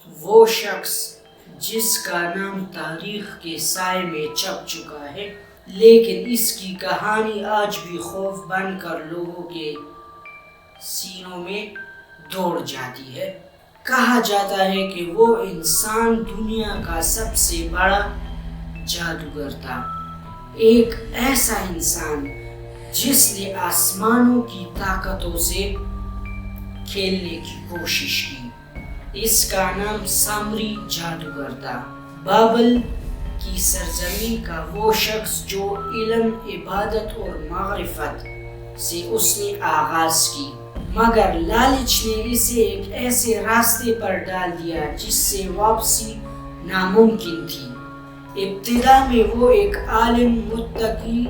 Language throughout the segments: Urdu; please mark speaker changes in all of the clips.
Speaker 1: وہ شخص جس کا نام تاریخ کے سائے میں چھپ چکا ہے، لیکن اس کی کہانی آج بھی خوف بن کر لوگوں کے سینوں میں دوڑ جاتی ہے۔ کہا جاتا ہے کہ وہ انسان دنیا کا سب سے بڑا جادوگر تھا، ایک ایسا انسان جس نے آسمانوں کی طاقتوں سے کھیلنے کی کوشش کی۔ اس کا نام سامری جادوگر تھا، بابل کی سرزمین کا وہ شخص جو علم، عبادت اور معرفت سے اس نے آغاز کی، مگر لالچ نے اسے ایک ایسے راستے پر ڈال دیا جس سے واپسی ناممکن تھی۔ ابتدا میں وہ ایک عالم، متقی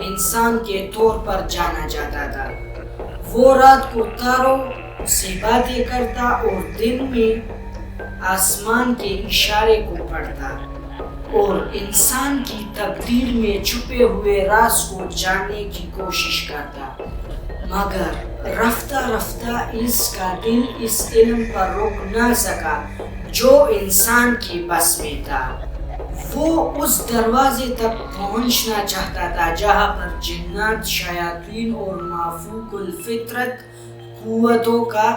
Speaker 1: انسان کے طور پر جانا جاتا تھا۔ وہ رات کو تاروں سے باتیں کرتا اور دن میں آسمان کے اشارے کو پڑھتا اور انسان کی تقدیر میں چھپے ہوئے راز کو جاننے کی کوشش کرتا، مگر رفتہ رفتہ اس کا دل اس علم پر رک نہ سکا جو انسان کے بس میں تھا۔ وہ اس دروازے تک پہنچنا چاہتا تھا جہاں پر جنات، شیاطین اور مافوق الفطرت قوتوں کا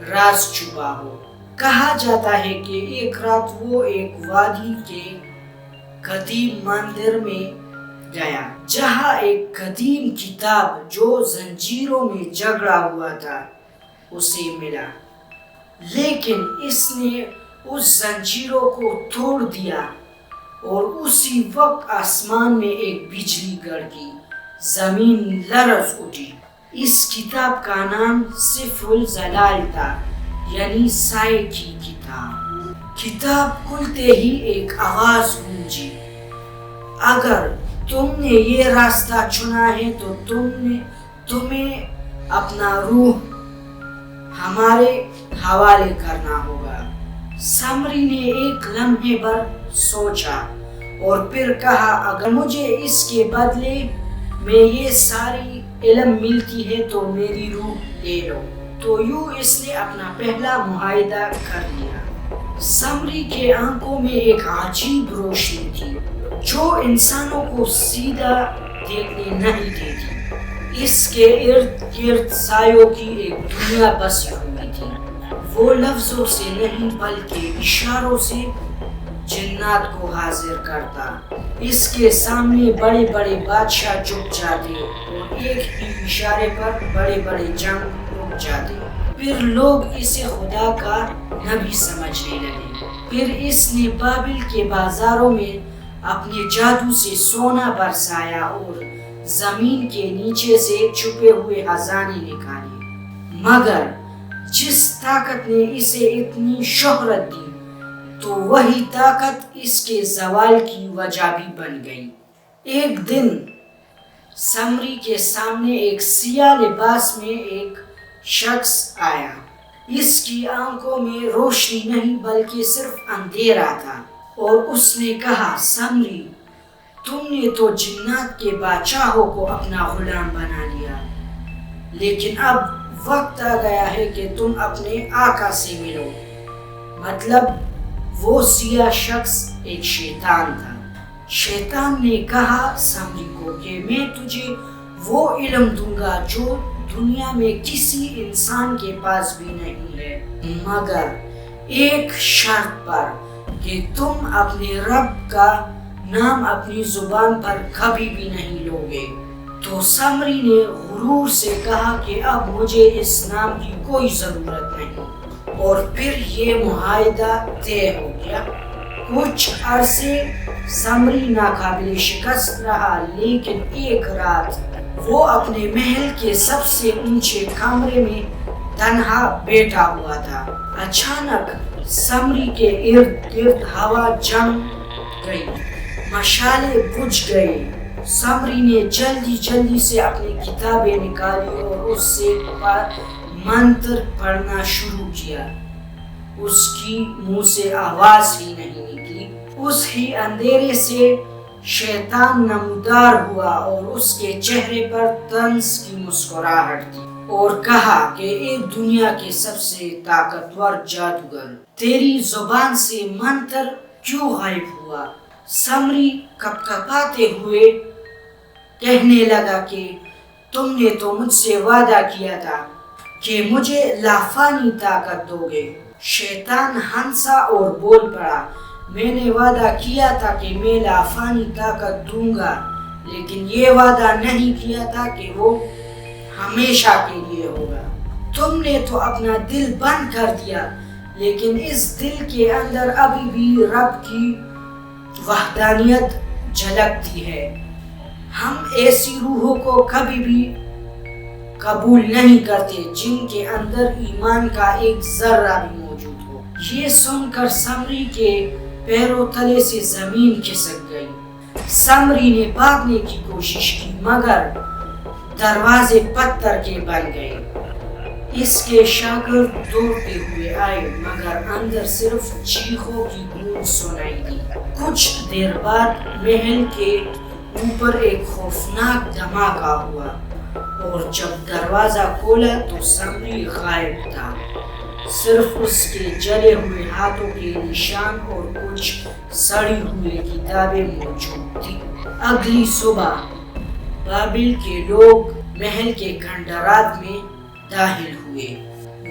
Speaker 1: راز چھپا ہو۔ کہا جاتا ہے کہ ایک رات وہ ایک وادی کے قدیم مندر میں گیا جہاں ایک قدیم کتاب جو زنجیروں میں جکڑا ہوا تھا اسے ملا، لیکن اس نے اس زنجیروں کو توڑ دیا اور اسی وقت آسمان میں ایک بجلی گڑکی، زمین لرز اٹھی۔ اس کتاب کا نام سفر الجلال تھا، یعنی سائے کی کتاب۔ کتاب کھلتے ہی ایک آواز گونجی، اگر تم نے یہ راستہ چنا ہے تو تمہیں اپنا روح ہمارے حوالے کرنا ہوگا۔ سامری نے ایک لمحے بھر سوچا اور پھر کہا، اگر مجھے اس کے بدلے میں یہ ساری علم ملتی ہے تو میری روح لے لو۔ تو یوں اس نے اپنا پہلا معاہدہ کر لیا۔ سامری کے آنکھوں میں ایک عجیب روشنی تھی جو انسانوں کو سیدھا دیکھنے نہیں دیتی۔ اس کے ارد گرد سایوں کی ایک دنیا بسی ہوئی تھی۔ وہ لفظوں سے نہیں بلکہ اشاروں سے جنات کو حاضر کرتا۔ اس کے سامنے بڑے بڑے بادشاہ جھک جاتے اور ایک ہی اشارے پر بڑے بڑے جنگ رک جاتے۔ پھر لوگ اسے خدا کا نبی سمجھنے لگے۔ پھر اس نے بابل کے بازاروں میں اپنے جادو سے سونا برسایا اور زمین کے نیچے سے چھپے ہوئے خزانے نکالے، مگر جس طاقت نے اسے اتنی شہرت دی تو وہی طاقت اس کے زوال کی وجہ بھی بن گئی۔ ایک دن سامری کے سامنے ایک سیاہ لباس میں ایک شخص آیا۔ اس کی آنکھوں میں روشنی نہیں بلکہ صرف اندھیرا تھا اور اس نے کہا، سامری، تم نے تو جنات کے بادشاہوں کو اپنا غلام بنا لیا، لیکن اب وقت آ گیا ہے کہ تم اپنے آقا سے ملو۔ مطلب وہ سیاہ شخص ایک شیطان تھا۔ شیطان نے کہا سامری کو کہ میں تجھے وہ علم دوں گا جو دنیا میں کسی انسان کے پاس بھی نہیں ہے، مگر ایک شرط پر کہ تم اپنے رب کا نام اپنی زبان پر کبھی بھی نہیں لو گے۔ تو سامری نے غرور سے کہا کہ اب مجھے اس نام کی کوئی ضرورت نہیں، اور پھر یہ معاہدہ طے ہو گیا۔ کچھ عرصے سامری ناقابل شکست رہا، لیکن ایک رات وہ اپنے محل کے سب سے اونچے کمرے میں تنہا بیٹھا ہوا تھا۔ اچانک سامری کے ارد گرد ہوا جم گئی، مشالیں بجھ گئی۔ سامری نے جلدی سے اپنی کتابیں نکالی اور اس سے منتر پڑھنا شروع کیا۔ اس کی منہ سے آواز ہی نہیں نکلی۔ اس ہی اندھیرے سے شیطان نمودار ہوا اور اس کے چہرے پر طنز کی مسکراہٹ تھی۔ اور کہا کہ اے دنیا کے سب سے طاقتور جادوگر، تیری زبان سے منتر کیوں غائب ہوا؟ سمری کپکپاتے ہوئے کہنے لگا کہ تم نے تو مجھ سے وعدہ کیا تھا کہ مجھے لافانی طاقت دو گے۔ شیطان ہنسا اور بول پڑا، میں نے وعدہ کیا تھا کہ میں لافانی طاقت دوں گا، لیکن یہ وعدہ نہیں کیا تھا کہ وہ ہمیشہ کے لیے ہوگا۔ تم نے تو اپنا دل بند کر دیا، لیکن اس دل کے اندر ابھی بھی رب کی وحدانیت جھلکتی ہے۔ ہم ایسی روحوں کو کبھی بھی قبول نہیں کرتے جن کے اندر ایمان کا ایک ذرہ بھی موجود ہو۔ یہ سن کر سمری کے پیروں تلے سے زمین کھسک گئی۔ سمری نے بھاگنے کی کوشش کی مگر دروازے پتھر کے بن گئے۔ اس کے شاگرد دوڑتے ہوئے آئے مگر اندر صرف چیخوں کی گونج سنائی دی۔ کچھ دیر بعد محل کے اوپر ایک خوفناک دھماکہ ہوا اور جب دروازہ کھولا تو سمری غائب تھا۔ صرف اس کے جلے ہوئے ہاتھوں کے نشان اور کچھ سڑی ہوئی کتابیں موجود تھیں۔ اگلی صبح بابل کے لوگ محل کے کھنڈرات میں داخل ہوئے۔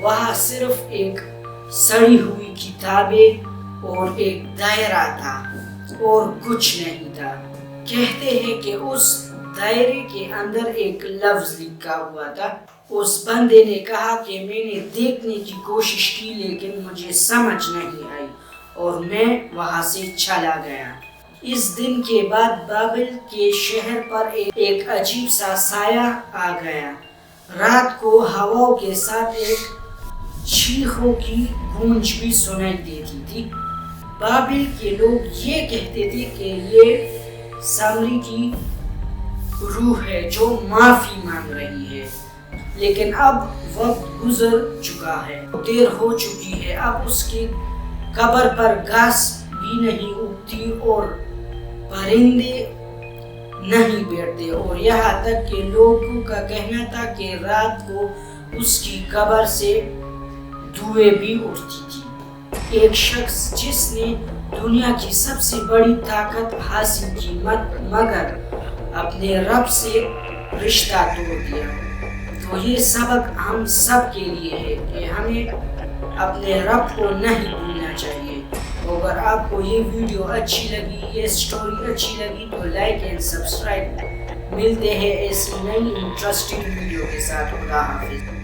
Speaker 1: وہاں صرف ایک سڑی ہوئی کتابیں اور ایک دائرہ تھا اور کچھ نہیں تھا۔ کہتے ہیں کہ اس دائرے کے اندر ایک لفظ لکھا ہوا تھا۔ اس بندے نے کہا کہ میں نے دیکھنے کی کوشش کی لیکن مجھے سمجھ نہیں آئی اور میں وہاں سے چلا گیا۔ اس دن کے بعد بابل کے شہر پر ایک عجیب سا سایہ آ گیا۔ رات کو ہواؤں کے ساتھ ایک چیخوں کی گونج بھی سنائی دیتی تھی۔ بابل کے لوگ یہ کہتے تھے کہ یہ سمری کی روح ہے جو معافی مانگ رہی ہے، لیکن اب وقت گزر چکا ہے، دیر ہو چکی ہے۔ اب اس کی قبر پر گھاس بھی نہیں اگتی اور پرندے نہیں بیٹھتے، اور یہاں تک کہ لوگوں کا کہنا تھا کہ رات کو اس کی قبر سے دھوئیں بھی اٹھتی تھی۔ ایک شخص جس نے دنیا کی سب سے بڑی طاقت حاصل کی مگر اپنے رب سے رشتہ توڑ دیا۔ تو یہ سبق ہم سب کے لیے ہے کہ ہمیں اپنے رب کو نہیں بھولنا چاہیے۔ اگر آپ کو یہ ویڈیو اچھی لگی، یہ سٹوری اچھی لگی تو لائک اینڈ سبسکرائب۔ ملتے ہیں ایسی نئی انٹرسٹنگ ویڈیو کے ساتھ۔ خدا حافظ۔